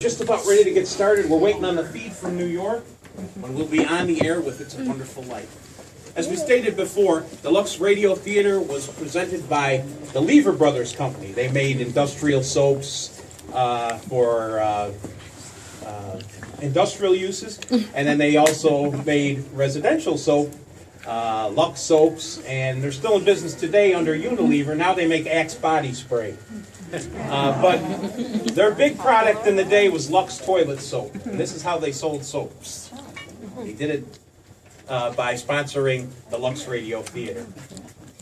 just about ready to get started. We're waiting on the feed from New York, and we'll be on the air with It's a Wonderful Life. As we stated before, the Lux Radio Theater was presented by the Lever Brothers Company. They made industrial soaps for industrial uses, and then they also made residential soap, Lux soaps, and they're still in business today under Unilever. Now they make Axe body spray. But their big product in the day was Lux toilet soap, and this is how they sold soaps. They did it by sponsoring the Lux Radio Theater.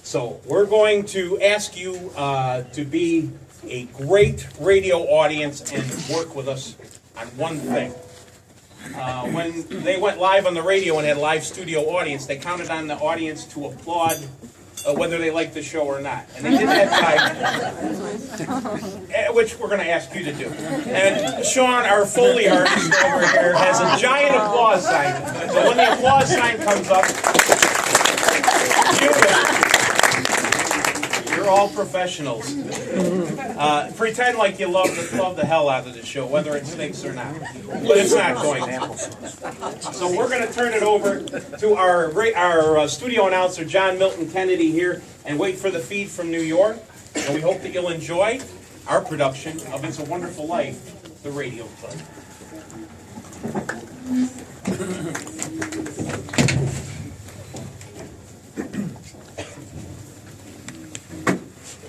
So we're going to ask you to be a great radio audience and work with us on one thing. When they went live on the radio and had a live studio audience, they counted on the audience to applaud whether they liked the show or not. And they did that by, which we're going to ask you to do. And Sean, our Foley artist over here, has a giant applause sign. So when the applause sign comes up, you're all professionals. Pretend like you love the hell out of the show, whether it stinks or not. But it's not going to. So we're going to turn it over to our studio announcer, John Milton Kennedy here, and wait for the feed from New York. And we hope that you'll enjoy our production of It's a Wonderful Life, the radio play.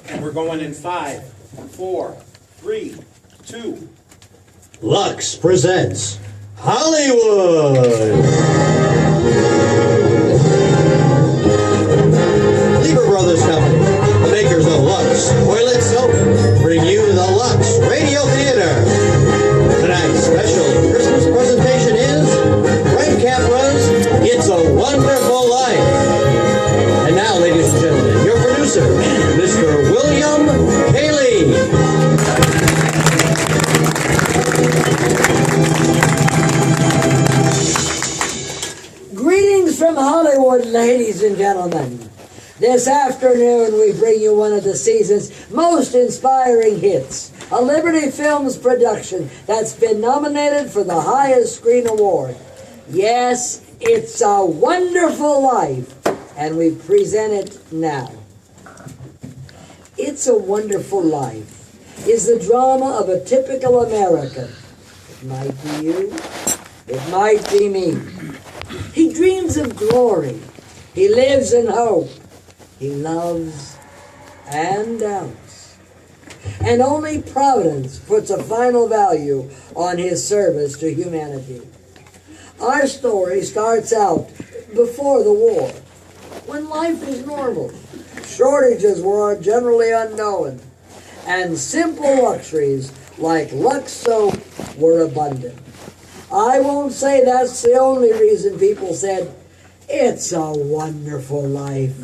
And we're going in 5, 4, 3, 2. Lux presents Hollywood. Lever Brothers Company, the makers of Lux toilet soap, bring you the Lux Radio Theater. Tonight's special Christmas presentation is Frank Capra's It's a Wonderful Life. And now, ladies and gentlemen, your producer, Mr. William Hale. Greetings from Hollywood, ladies and gentlemen. This afternoon we bring you one of the season's most inspiring hits, a Liberty Films production that's been nominated for the highest screen award. Yes, It's a Wonderful Life, and we present it now. It's a Wonderful Life is the drama of a typical American. It might be you, it might be me. He dreams of glory. He lives in hope. He loves and doubts. And only Providence puts a final value on his service to humanity. Our story starts out before the war, when life was normal. Shortages were generally unknown, and simple luxuries like Lux soap were abundant. I won't say that's the only reason people said, "It's a wonderful life."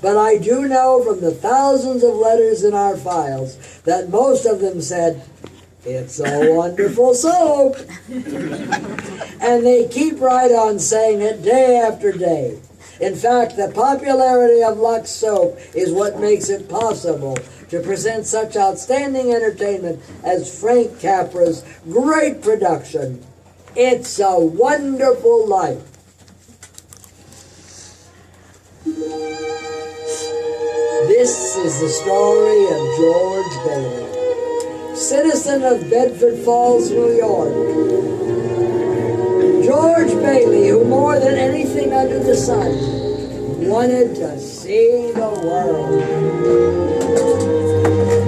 But I do know from the thousands of letters in our files that most of them said, "It's a wonderful soap." And they keep right on saying it day after day. In fact, the popularity of Lux soap is what makes it possible to present such outstanding entertainment as Frank Capra's great production, It's a Wonderful Life. This is the story of George Bailey, citizen of Bedford Falls, New York. George Bailey, who more than anything under the sun, wanted to see the world.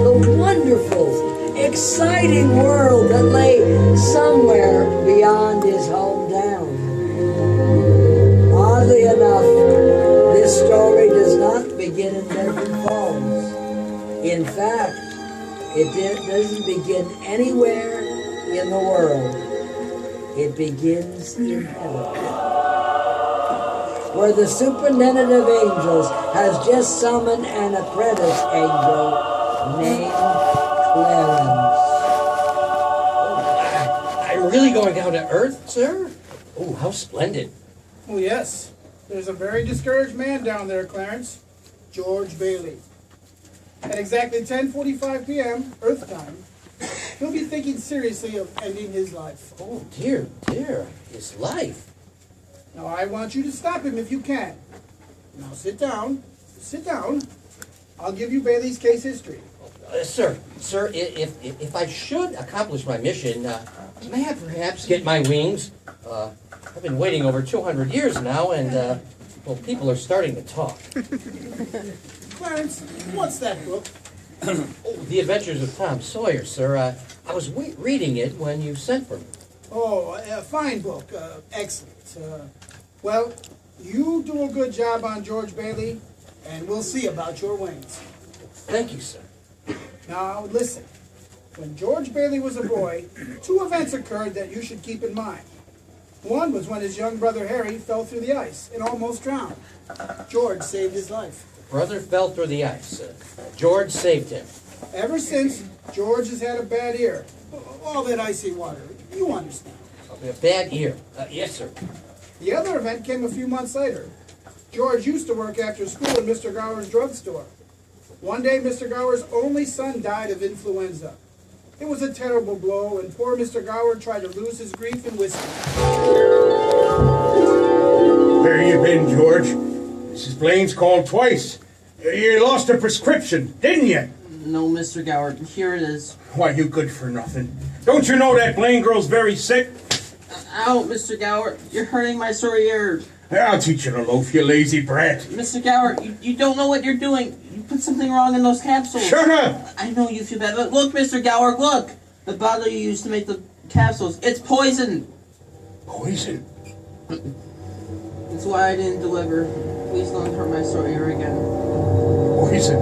The wonderful, exciting world that lay somewhere beyond his hometown. Oddly enough, this story does not begin in Bedford Falls. In fact, it doesn't begin anywhere in the world. It begins in heaven, where the superintendent of angels has just summoned an apprentice angel named Clarence. Are you really going down to Earth, sir? Oh, how splendid. Oh, yes. There's a very discouraged man down there, Clarence. George Bailey. At exactly 10:45 p.m. Earth time, he'll be thinking seriously of ending his life. Oh, dear, dear. His life. Now, I want you to stop him if you can. Now, sit down. Sit down. I'll give you Bailey's case history. Sir, if I should accomplish my mission, may I perhaps get my wings? I've been waiting over 200 years now, and, well, people are starting to talk. Clarence, what's that book? Oh, The Adventures of Tom Sawyer, sir. I was reading it when you sent for me. Oh, a fine book. Excellent. Well, you do a good job on George Bailey, and we'll see about your wings. Thank you, sir. Now, listen. When George Bailey was a boy, 2 events occurred that you should keep in mind. One was when his young brother Harry fell through the ice and almost drowned. George saved his life. Brother fell through the ice. George saved him. Ever since, George has had a bad ear. All that icy water. You understand. A bad ear. Yes, sir. The other event came a few months later. George used to work after school in Mr. Gower's drugstore. One day, Mr. Gower's only son died of influenza. It was a terrible blow, and poor Mr. Gower tried to lose his grief in whiskey. Where you been, George? Mrs. Blaine's called twice. You lost a prescription, didn't you? No, Mr. Gower. Here it is. Why, you good for nothing. Don't you know that Blaine girl's very sick? Ow, Mr. Gower. You're hurting my sore ear. I'll teach you to loaf, you lazy brat. Mr. Gower, you don't know what you're doing. You put something wrong in those capsules. Shut up! I know you feel bad, but look, Mr. Gower, look. The bottle you used to make the capsules, it's poison. Poison? That's why I didn't deliver. Please don't hurt my sore ear again. Poison?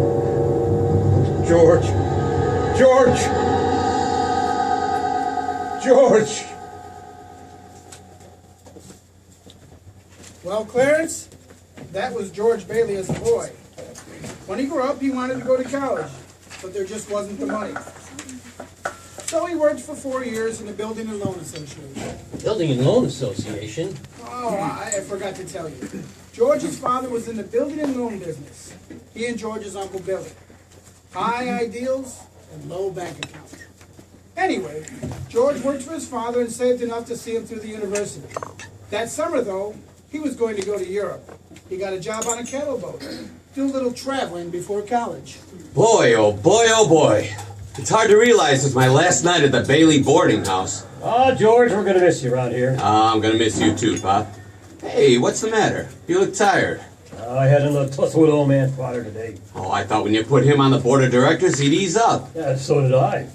George! George! George! Well, Clarence, that was George Bailey as a boy. When he grew up, he wanted to go to college, but there just wasn't the money. So he worked for 4 years in the Building and Loan Association. Building and Loan Association? Oh, I forgot to tell you. George's father was in the building and loan business. He and George's Uncle Billy. High ideals and low bank account. Anyway, George worked for his father and saved enough to see him through the university. That summer, though, he was going to go to Europe. He got a job on a cattle boat. Do a little traveling before college. Boy, oh boy, oh boy. It's hard to realize it's my last night at the Bailey boarding house. Oh, George, we're going to miss you around here. I'm gonna miss you too, Pop. Hey, what's the matter? You look tired. I had a little tussle with old man Potter today. Oh, I thought when you put him on the board of directors, he'd ease up. Yeah, so did I.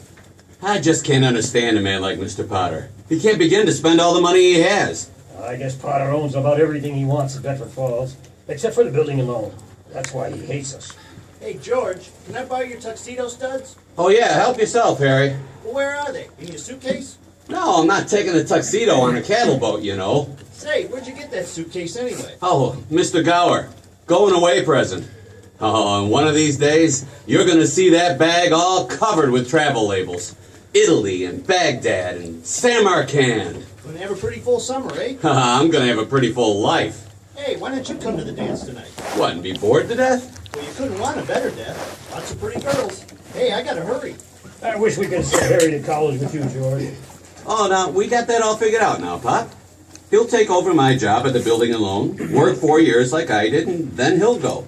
I just can't understand a man like Mr. Potter. He can't begin to spend all the money he has. I guess Potter owns about everything he wants at Bedford Falls, except for the building and loan. That's why he hates us. Hey, George, can I borrow your tuxedo studs? Oh yeah, help yourself, Harry. Well, where are they? In your suitcase? No, I'm not taking a tuxedo on a cattle boat, you know. Say, where'd you get that suitcase anyway? Oh, Mr. Gower, going away present. Oh, and one of these days, you're gonna see that bag all covered with travel labels. Italy and Baghdad and Samarkand. Gonna have a pretty full summer, eh? I'm gonna have a pretty full life. Hey, why don't you come to the dance tonight? What, and be bored to death? Well, you couldn't want a better death. Lots of pretty girls. Hey, I gotta hurry. I wish we could send Harry to college with you, George. Oh, now, we got that all figured out now, Pop. He'll take over my job at the building and loan, work 4 years like I did, and then he'll go.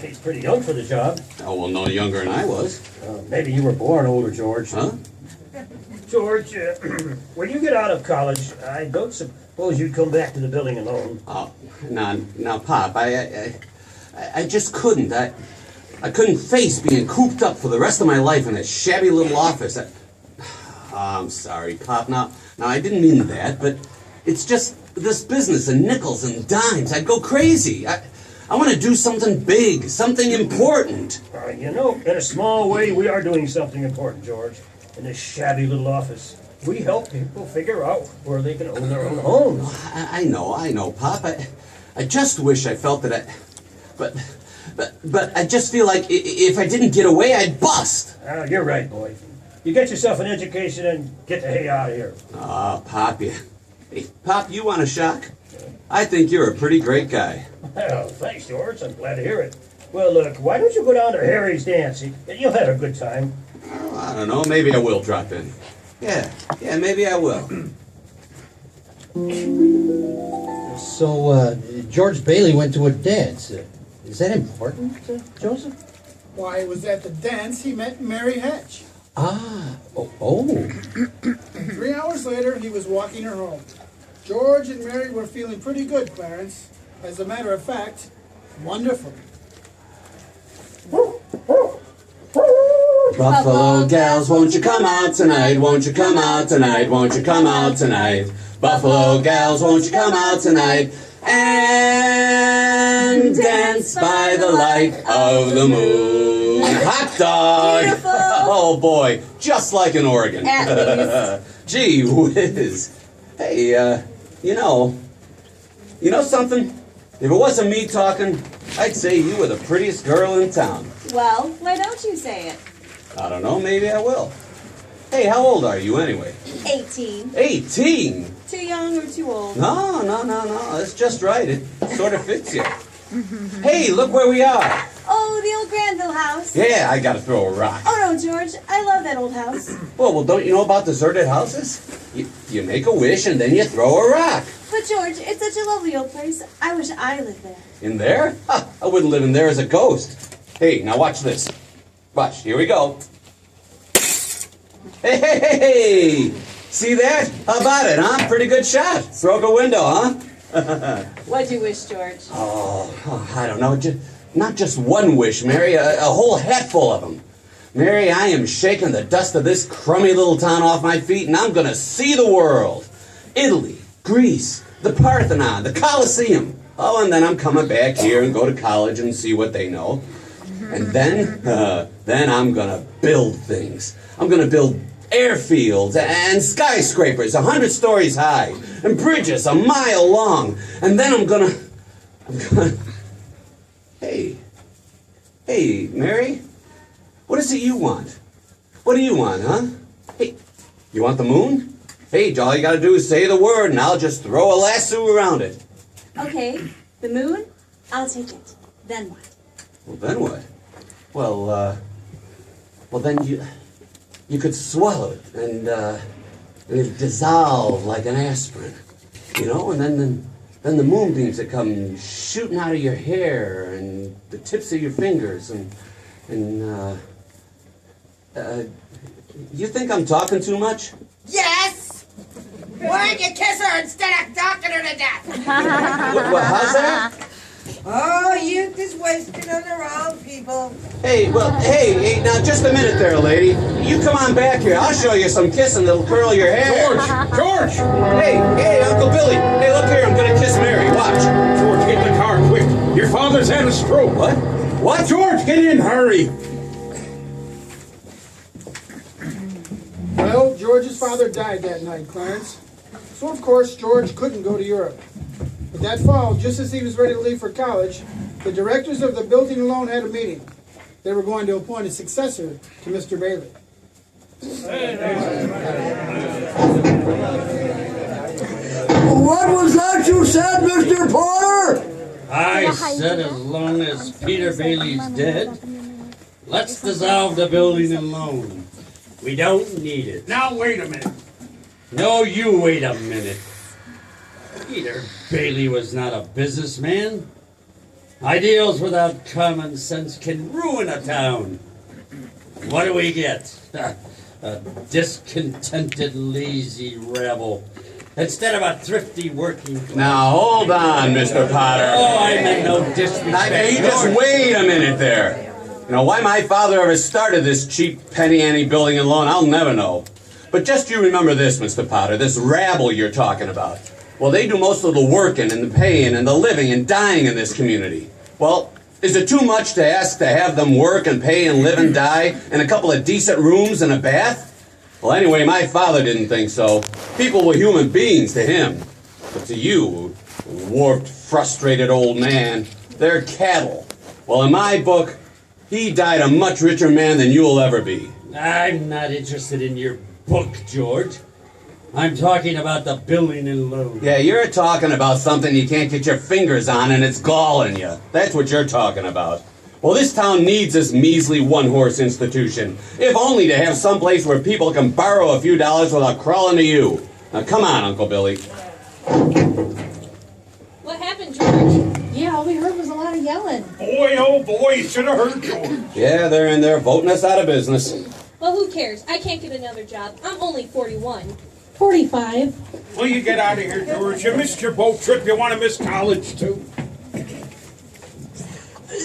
He's pretty young for the job. Oh, well, no younger than I was. Maybe you were born older, George. Huh? George, when you get out of college, I don't suppose you'd come back to the building and loan. Oh, now, Pop, I just couldn't. I couldn't face being cooped up for the rest of my life in a shabby little office. I'm sorry, Pop. Now, I didn't mean that, but it's just this business of nickels and dimes. I'd go crazy. I want to do something big, something important. You know, in a small way, we are doing something important, George. In this shabby little office, we help people figure out where they can own their own homes. I know, Pop. I just wish I felt that but I just feel like if I didn't get away, I'd bust. You're right, boy. You get yourself an education and get the hay out of here. Pop, hey, Pop, you want a shock? I think you're a pretty great guy. Well, thanks, George. I'm glad to hear it. Well, look, why don't you go down to Harry's dance? You'll have a good time. I don't know, maybe I will drop in. Yeah, maybe I will. So, George Bailey went to a dance. Is that important, Joseph? Why, it was at the dance he met Mary Hatch. Ah, oh. And 3 hours later, he was walking her home. George and Mary were feeling pretty good, Clarence. As a matter of fact, wonderful. Buffalo gals, won't you come out tonight? Won't you come out tonight? Won't you come out tonight? Buffalo gals, won't you come out tonight? And dance by the light of the moon. Hot dog! Beautiful. Oh boy, just like an organ. At least. Gee whiz. Hey, you know something? If it wasn't me talking, I'd say you were the prettiest girl in town. Well, why don't you say it? I don't know, maybe I will. Hey, how old are you anyway? 18. 18? Too young or too old? No, that's just right. It sort of fits you. Hey, look where we are. Oh, the old Granville house. Yeah, I gotta throw a rock. Oh no, George, I love that old house. Well, don't you know about deserted houses? You make a wish and then you throw a rock. But George, it's such a lovely old place. I wish I lived there. In there? Ha, I wouldn't live in there as a ghost. Hey, now watch this. Watch, here we go. Hey! See that? How about it, huh? Pretty good shot. Broke a window, huh? What'd you wish, George? Oh, I don't know. Not just one wish, Mary. A whole hatful of them. Mary, I am shaking the dust of this crummy little town off my feet, and I'm going to see the world. Italy, Greece, the Parthenon, the Colosseum. Oh, and then I'm coming back here and go to college and see what they know. And then I'm going to build things. I'm going to build airfields and skyscrapers 100 stories high and bridges a mile long. And then I'm gonna... Hey, Mary, what is it you want? What do you want, huh? Hey, you want the moon? Hey, all you gotta do is say the word and I'll just throw a lasso around it. Okay, the moon? I'll take it. Then what? Well, then what? Well, then you could swallow it and it'd dissolve like an aspirin, you know, and then the moonbeams that come shooting out of your hair and the tips of your fingers and you think I'm talking too much? Yes! Why don't you kiss her instead of knocking her to death? What, how's that? Oh, youth is wasted on the wrong people. Hey, now just a minute there, lady. You come on back here. I'll show you some kissing that'll curl your hair. George! Hey, Uncle Billy. Hey, look here. I'm gonna kiss Mary. Watch. George, get in the car, quick. Your father's had a stroke. What? What? George, get in, hurry. Well, George's father died that night, Clarence. So, of course, George couldn't go to Europe. But that fall, just as he was ready to leave for college, the directors of the building and loan had a meeting. They were going to appoint a successor to Mr. Bailey. What was that you said, Mr. Porter? I said as long as Peter Bailey's dead, let's dissolve the building and loan. We don't need it. Now, wait a minute. No, you wait a minute. Peter Bailey was not a businessman. Ideals without common sense can ruin a town. What do we get? A discontented, lazy rabble. Instead of a thrifty working class. Now, hold on, Mr. Potter. Oh, I meant no disrespect. Now, you just wait a minute there. You know, why my father ever started this cheap penny-ante building and loan, I'll never know. But just you remember this, Mr. Potter, this rabble you're talking about. Well, they do most of the working and the paying and the living and dying in this community. Well, is it too much to ask to have them work and pay and live and die in a couple of decent rooms and a bath? Well, anyway, my father didn't think so. People were human beings to him. But to you, warped, frustrated old man, they're cattle. Well, in my book, he died a much richer man than you'll ever be. I'm not interested in your book, George. I'm talking about the building and loan. Yeah, you're talking about something you can't get your fingers on and it's galling you. That's what you're talking about. Well, this town needs this measly one-horse institution, if only to have some place where people can borrow a few dollars without crawling to you. Now, come on, Uncle Billy. What happened, George? Yeah, all we heard was a lot of yelling. Boy, oh boy, you should have heard George. Yeah, they're in there voting us out of business. Well, who cares? I can't get another job. I'm only 41. 45. Will you get out of here, George? You missed your boat trip. You want to miss college, too?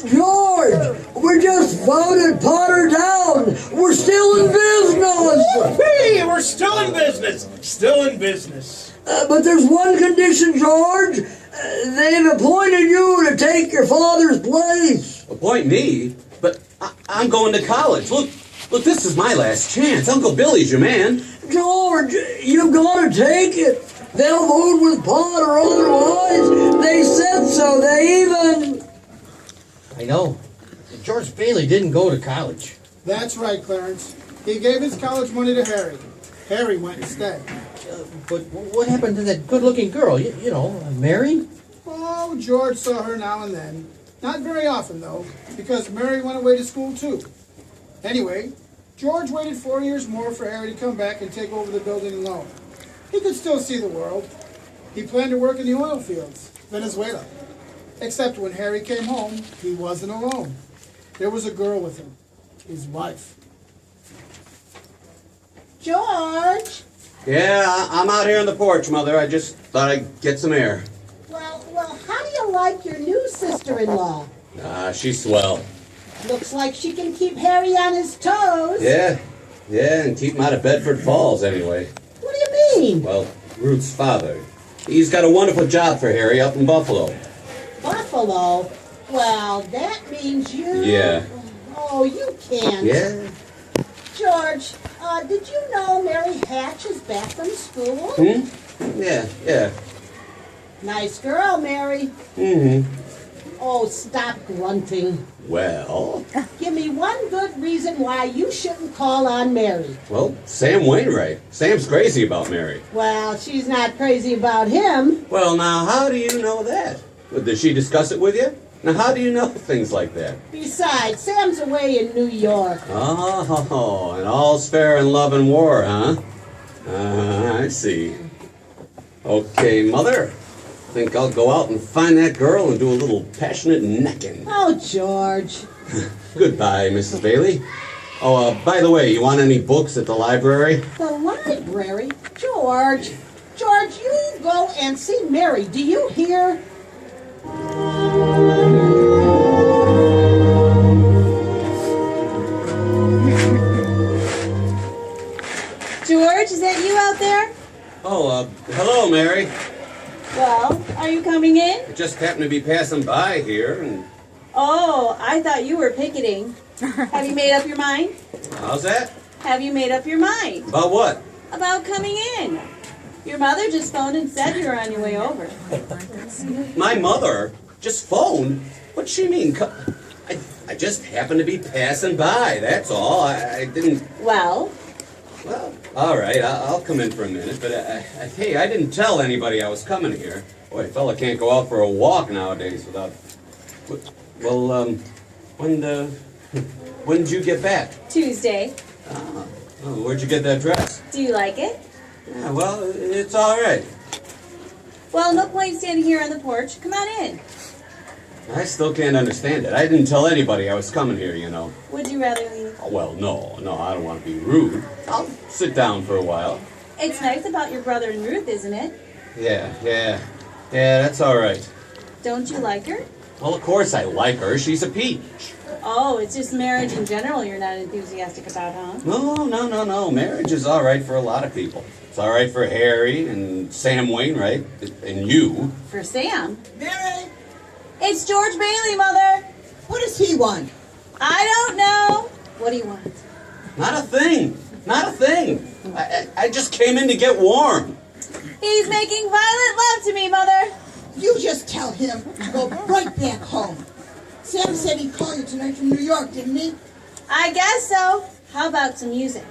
George, we just voted Potter down. We're still in business. Hey, we're still in business. Still in business. But there's one condition, George. They've appointed you to take your father's place. Appoint me? But I'm going to college. Look, this is my last chance. Uncle Billy's your man. George, you've got to take it. They'll vote with Potter otherwise. They said so. They even... I know. George Bailey didn't go to college. That's right, Clarence. He gave his college money to Harry. Harry went instead. But what happened to that good-looking girl? You know, Mary? Oh, George saw her now and then. Not very often, though, because Mary went away to school, too. Anyway, George waited 4 years more for Harry to come back and take over the building alone. He could still see the world. He planned to work in the oil fields, Venezuela. Except when Harry came home, he wasn't alone. There was a girl with him, his wife. George! Yeah, I'm out here on the porch, Mother. I just thought I'd get some air. Well, how do you like your new sister-in-law? She's swell. Looks like she can keep Harry on his toes. Yeah, and keep him out of Bedford Falls, anyway. What do you mean? Well, Ruth's father. He's got a wonderful job for Harry up in Buffalo. Buffalo? Well, that means you... Yeah. Oh, you can't. Yeah? George, did you know Mary Hatch is back from school? Yeah. Nice girl, Mary. Oh, stop grunting. Well? Give me one good reason why you shouldn't call on Mary. Well, Sam Wainwright. Sam's crazy about Mary. Well, she's not crazy about him. Well, now, how do you know that? Did she discuss it with you? Now, how do you know things like that? Besides, Sam's away in New York. Oh, and all's fair in love and war, huh? I see. Okay, Mother. I think I'll go out and find that girl and do a little passionate necking. Oh, George. Goodbye, Mrs. Bailey. Oh, by the way, you want any books at the library? The library? George, you go and see Mary. Do you hear? George, is that you out there? Oh, hello, Mary. Well, are you coming in? I just happened to be passing by here, and... Oh, I thought you were picketing. Have you made up your mind? How's that? Have you made up your mind? About what? About coming in. Your mother just phoned and said you were on your way over. My mother? Just phoned? What's she mean? I just happened to be passing by, that's all. I didn't... Well, all right, I'll come in for a minute, but hey, I didn't tell anybody I was coming here. Boy, a fella can't go out for a walk nowadays without... Well, when did you get back? Tuesday. Oh, where'd you get that dress? Do you like it? Yeah, well, it's all right. Well, no point standing here on the porch. Come on in. I still can't understand it. I didn't tell anybody I was coming here, you know. Would you rather leave? Oh, well, no, I don't want to be rude. I'll sit down for a while. It's nice about your brother and Ruth, isn't it? Yeah, that's all right. Don't you like her? Well, of course I like her. She's a peach. Oh, it's just marriage in general you're not enthusiastic about, huh? No. Marriage is all right for a lot of people. It's all right for Harry and Sam Wainwright and you. For Sam? Mary! It's George Bailey, Mother. What does he want? I don't know. What do you want? Not a thing. I just came in to get warm. He's making violent love to me, Mother. You just tell him to go right back home. Sam said he'd call you tonight from New York, didn't he? I guess so. How about some music?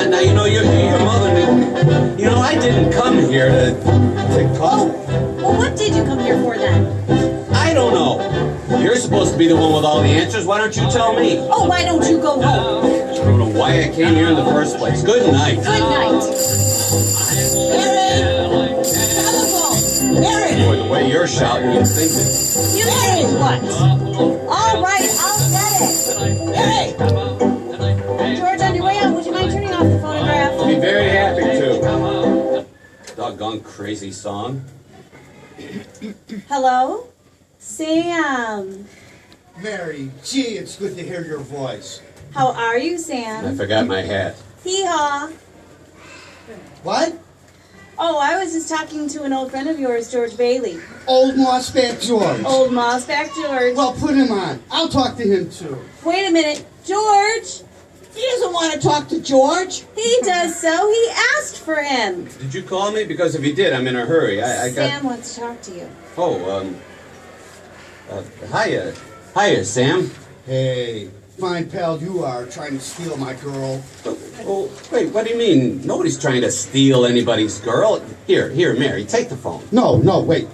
Now you know, your mother didn't... You know, I didn't come here to talk. Well, what did you come here for then? I supposed to be the one with all the answers. Why don't you tell me? Oh, why don't you go home? I don't know why I came here in the first place. Good night. Good night. Mary! Telephone! Mary! Boy, the way you're shouting, you'd think that... You say what? All right, I'll get it. Mary! George, on your way out, would you mind turning off the phonograph? I'd be very happy to. Doggone crazy song. Hello? Sam. Mary, gee, it's good to hear your voice. How are you, I Sam? forgot my hat. Hee-haw. What? Oh, I was just talking to an old friend of yours, George Bailey. Old Mossback George. Old Mossback George. Well, put him on. I'll talk to him too. Wait a minute. George! He doesn't want to talk to George. He does so. He asked for him. Did you call me? Because if you did, I'm in a hurry. I got... Sam wants to talk to you. Oh, hiya. Hiya, Sam. Hey, fine pal you are, trying to steal my girl. Oh, wait, what do you mean? Nobody's trying to steal anybody's girl. Here, Mary, take the phone. No, wait,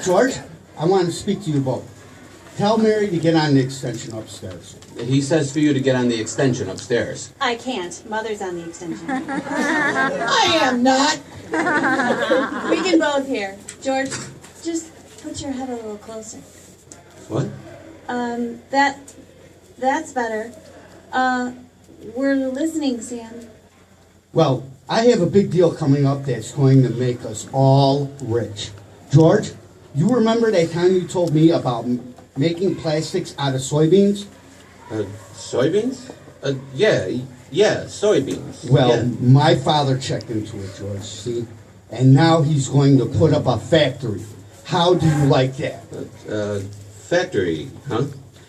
George, I want to speak to you both. Tell Mary to get on the extension upstairs. He says for you to get on the extension upstairs. I can't. Mother's on the extension. I am not. We can both hear. George, just put your head a little closer. What? That's better. We're listening, Sam. Well, I have a big deal coming up that's going to make us all rich. George, you remember that time you told me about making plastics out of soybeans? Soybeans? Yeah, soybeans. Well, yeah. my father checked into it, George, see? And now he's going to put up a factory. How do you like that? Factory, huh?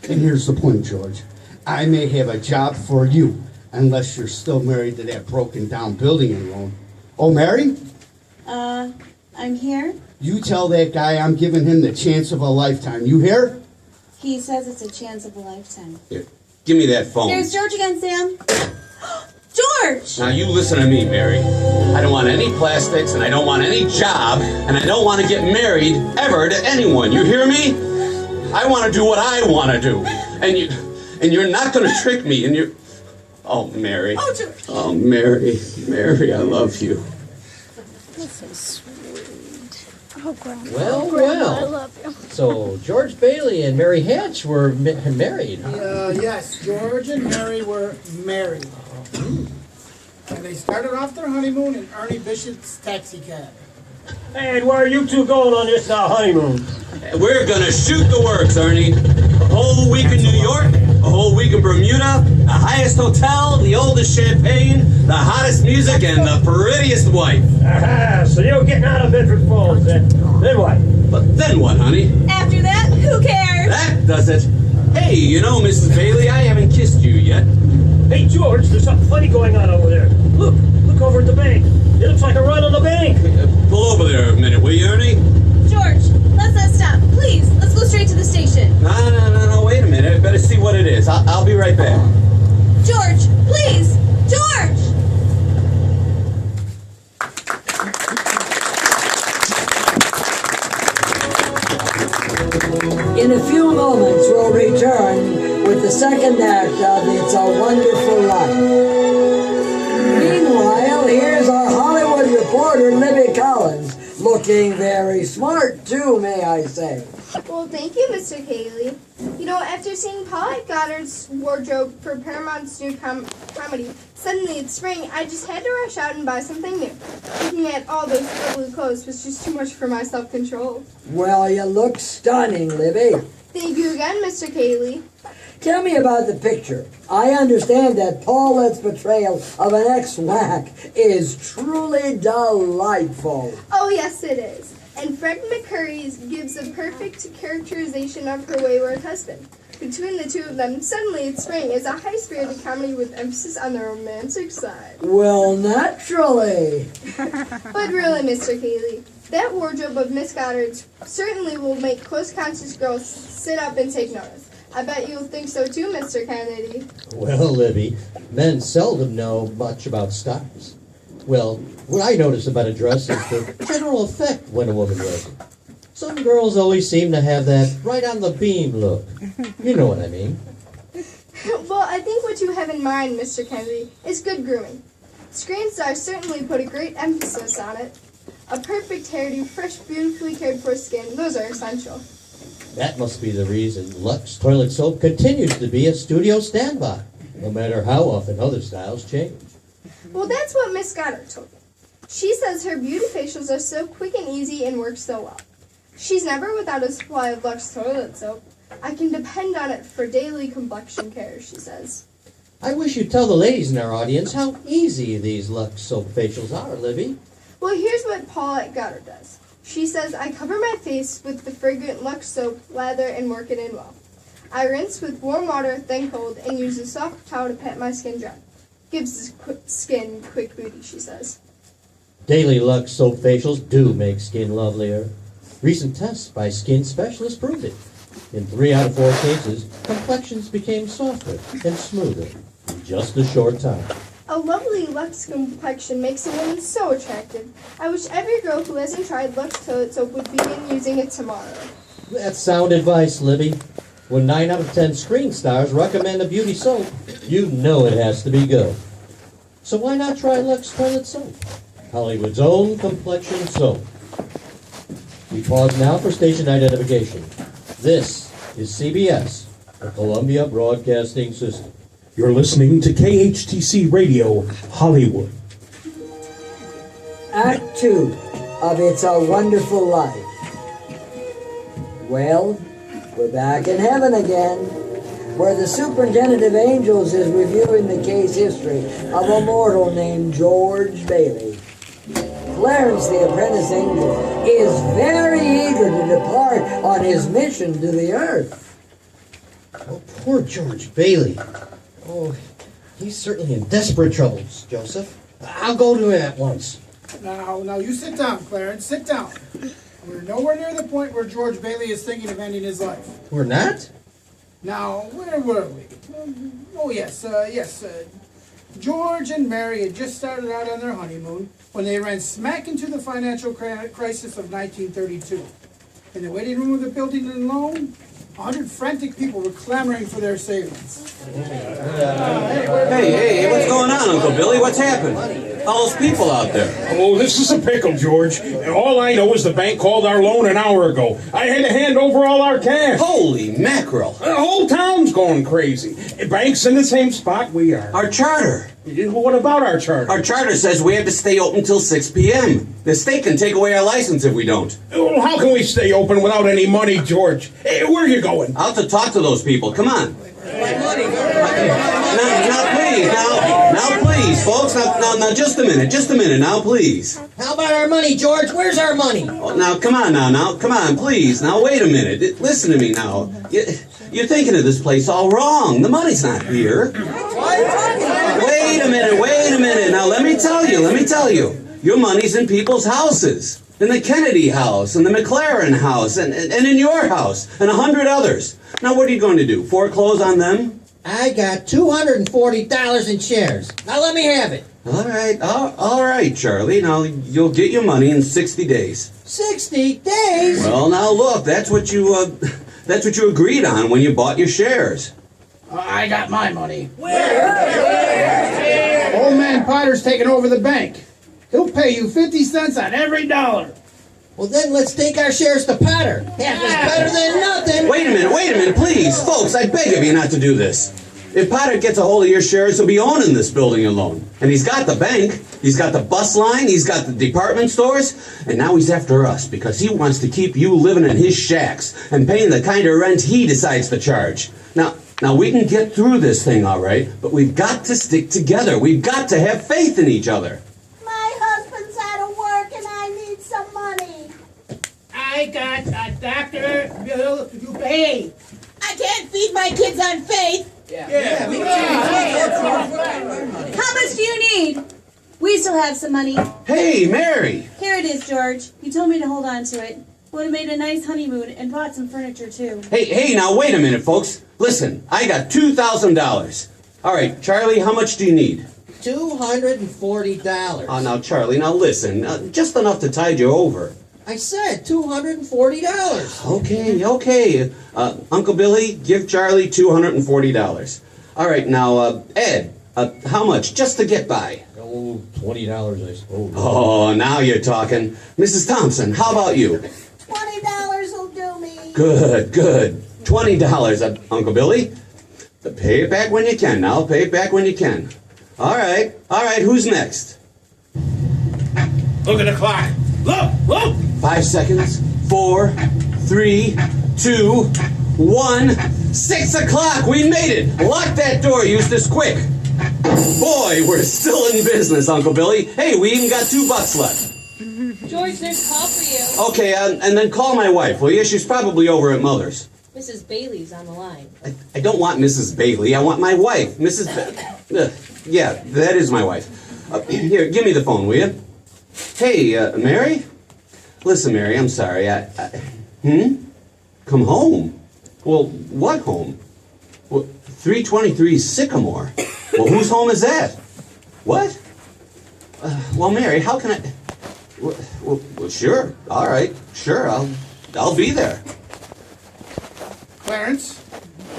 And here's the point, George. I may have a job for you, unless you're still married to that broken down building you own. Oh, Mary? I'm here. You tell that guy I'm giving him the chance of a lifetime. You hear? He says it's a chance of a lifetime. Here, give me that phone. There's George again, Sam. George! Now you listen to me, Mary. I don't want any plastics, and I don't want any job, and I don't want to get married ever to anyone. You hear me? I want to do what I want to do, and you're not going to trick me. And you're, oh, Mary. Oh, George. Oh, Mary, I love you. This is sweet. Oh, Grandma. Well, Grandma, well. I love you. So George Bailey and Mary Hatch were married, huh? Yes, George and Mary were married. And they started off their honeymoon in Ernie Bishop's taxi cab. And where are you two going on this honeymoon? We're gonna shoot the works, Ernie. A whole week in New York, a whole week in Bermuda, the highest hotel, the oldest champagne, the hottest music, and the prettiest wife. Aha, so you're getting out of Bedford Falls then. Then what? But then what, honey? After that, who cares? That does it. Hey, you know, Mrs. Bailey, I haven't kissed you yet. Hey, George, there's something funny going on over there. Look over at the bank. It looks like a run on the bank. Pull over there a minute, will you, Ernie? George, let's not stop. Please, let's go straight to the station. No, wait a minute. I better see what it is. I'll be right back. George, please! George! In a few moments, we'll return with the second act of It's a Wonderful Life. Meanwhile, here's our Hollywood reporter, Libby Collins, looking very smart, too, may I say. Well, thank you, Mr. Cayley. You know, after seeing Paul Goddard's wardrobe for Paramount's new comedy, Suddenly It's Spring, I just had to rush out and buy something new. Looking at all those ugly clothes was just too much for my self-control. Well, you look stunning, Libby. Thank you again, Mr. Cayley. Tell me about the picture. I understand that Paulette's portrayal of an ex-whack is truly delightful. Oh, yes, it is. And Fred McCurry gives a perfect characterization of her wayward husband. Between the two of them, Suddenly It's Spring is a high-spirited comedy with emphasis on the romantic side. Well, naturally. But really, Mr. Cayley, that wardrobe of Miss Goddard's certainly will make close-conscious girls sit up and take notice. I bet you'll think so too, Mr. Kennedy. Well, Libby, men seldom know much about styles. Well, what I notice about a dress is the general effect when a woman wears it. Some girls always seem to have that right on the beam look. You know what I mean. Well, I think what you have in mind, Mr. Kennedy, is good grooming. Screen stars certainly put a great emphasis on it. A perfect hairdo, fresh, beautifully cared for skin, those are essential. That must be the reason Lux toilet soap continues to be a studio standby, no matter how often other styles change. Well, that's what Miss Goddard told me. She says her beauty facials are so quick and easy and work so well. She's never without a supply of Lux toilet soap. I can depend on it for daily complexion care, she says. I wish you'd tell the ladies in our audience how easy these Lux soap facials are, Libby. Well, here's what Paulette Goddard does. She says, I cover my face with the fragrant Lux soap, lather, and work it in well. I rinse with warm water, then cold, and use a soft towel to pat my skin dry. Gives the skin quick beauty, she says. Daily Lux soap facials do make skin lovelier. Recent tests by skin specialists proved it. In 3 out of 4 cases, complexions became softer and smoother in just a short time. A lovely Lux complexion makes a woman so attractive. I wish every girl who hasn't tried Lux toilet soap would begin using it tomorrow. That's sound advice, Libby. When 9 out of 10 screen stars recommend a beauty soap, you know it has to be good. So why not try Lux toilet soap? Hollywood's own complexion soap. We pause now for station identification. This is CBS, the Columbia Broadcasting System. You're listening to KHTC Radio, Hollywood. Act 2 of It's a Wonderful Life. Well, we're back in heaven again, where the superintendent of angels is reviewing the case history of a mortal named George Bailey. Clarence, the apprentice angel, is very eager to depart on his mission to the earth. Oh, poor George Bailey. Oh, he's certainly in desperate troubles, Joseph. I'll go to him at once. Now, you sit down, Clarence, sit down. We're nowhere near the point where George Bailey is thinking of ending his life. We're not? Now, where were we? Oh, yes. George and Mary had just started out on their honeymoon when they ran smack into the financial crisis of 1932. In the waiting room of the building and loan, 100 frantic people were clamoring for their savings. Hey, what's going on, Uncle Billy? What's happened? All those people out there. Oh, this is a pickle, George. All I know is the bank called our loan an hour ago. I had to hand over all our cash. Holy mackerel. The whole town's going crazy. Bank's in the same spot we are. Our charter. What about our charter? Our charter says we have to stay open till 6 p.m. The state can take away our license if we don't. Well, how can we stay open without any money, George? Hey, where are you going? I'll have to talk to those people. Come on. Now, please, folks. Now, just a minute. Now, please. How about our money, George? Where's our money? Oh, now, come on, please. Now, wait a minute. Listen to me now. You're thinking of this place all wrong. The money's not here. Wait a minute. Now, let me tell you. Your money's in people's houses. In the Kennedy house, and the McLaren house, and in your house, and 100 others. Now, what are you going to do? Foreclose on them? I got $240 in shares. Now let me have it. All right, Charlie. Now, you'll get your money in 60 days. 60 days? Well, now look, that's what you agreed on when you bought your shares. I got my money. Old man Potter's taking over the bank. He'll pay you 50 cents on every dollar. Well, then let's take our shares to Potter. Half is better than nothing. Wait a minute, please. Folks, I beg of you not to do this. If Potter gets a hold of your shares, he'll be owning this building alone. And he's got the bank, he's got the bus line, he's got the department stores, and now he's after us because he wants to keep you living in his shacks and paying the kind of rent he decides to charge. Now, we can get through this thing, all right, but we've got to stick together. We've got to have faith in each other. I got a doctor bill to pay. I can't feed my kids on faith. How much do you need? We still have some money. Hey, Mary. Here it is, George. You told me to hold on to it. Would have made a nice honeymoon and bought some furniture, too. Hey, now wait a minute, folks. Listen, I got $2,000. All right, Charlie, how much do you need? $240. Oh, now, Charlie, now listen. Just enough to tide you over. I said $240. Okay. Uncle Billy, give Charlie $240. All right, now, Ed, how much just to get by? Oh, $20, I suppose. Oh, now you're talking. Mrs. Thompson, how about you? $20 will do me. Good. $20, Uncle Billy. Pay it back when you can now. Pay it back when you can. All right. Who's next? Look at the clock. Look! 5 seconds. 4, 3, 2, 1. 6 o'clock. We made it. Lock that door, Eustace, quick. Boy, we're still in business, Uncle Billy. Hey, we even got $2 left. George, there's a call for you. Okay, and then call my wife, will you? She's probably over at Mother's. Mrs. Bailey's on the line. I don't want Mrs. Bailey. I want my wife, Mrs. Yeah, that is my wife. Here, give me the phone, will you? Hey, Mary? Listen, Mary, I'm sorry. Come home? Well, what home? Well, 323 Sycamore. Well, whose home is that? What? Well, Mary, how can I... Well, sure. All right. Sure, I'll be there. Clarence,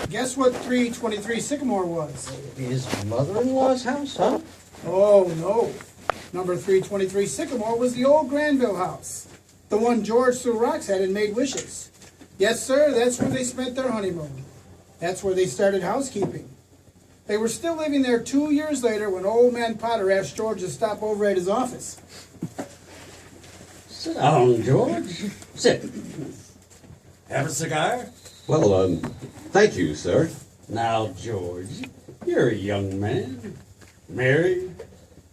guess what 323 Sycamore was? His mother-in-law's house, huh? Oh, no. Number 323 Sycamore was the old Granville house. The one George threw rocks at and made wishes. Yes, sir, that's where they spent their honeymoon. That's where they started housekeeping. They were still living there 2 years later when old man Potter asked George to stop over at his office. Sit down, George. Sit. Have a cigar? Well, thank you, sir. Now, George, you're a young man, married,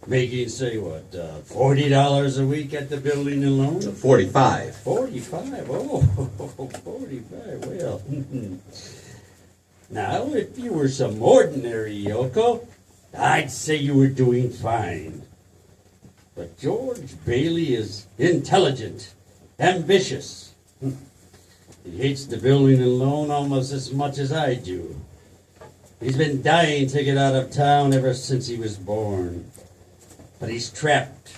making, say, what, $40 a week at the building alone? 45. 45? Oh, 45, well. Now, if you were some ordinary yokel, I'd say you were doing fine. But George Bailey is intelligent, ambitious. He hates the building alone almost as much as I do. He's been dying to get out of town ever since he was born. But he's trapped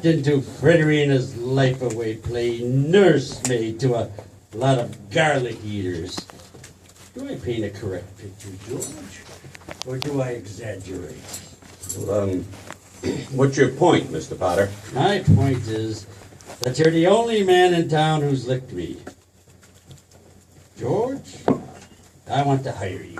into frittering his life away, playing nursemaid to a lot of garlic eaters. Do I paint a correct picture, George? Or do I exaggerate? What's your point, Mr. Potter? My point is that you're the only man in town who's licked me. George, I want to hire you.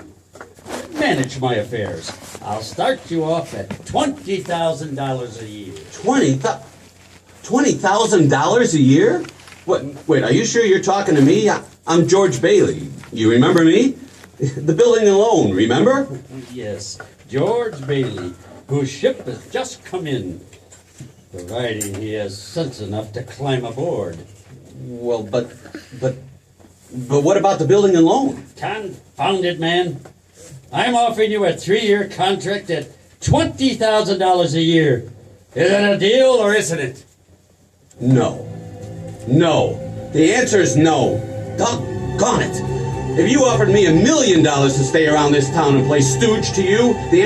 Manage my affairs. I'll start you off at $20,000 a year. $20,000 a year? Wait, are you sure you're talking to me? I'm George Bailey. You remember me? The building alone, remember? Yes, George Bailey, whose ship has just come in, providing he has sense enough to climb aboard. Well, but what about the building alone? Confound it, man. I'm offering you a 3-year contract at $20,000 a year. Is it a deal or isn't it? No. The answer is no. Doggone it. If you offered me $1 million to stay around this town and play stooge to you, the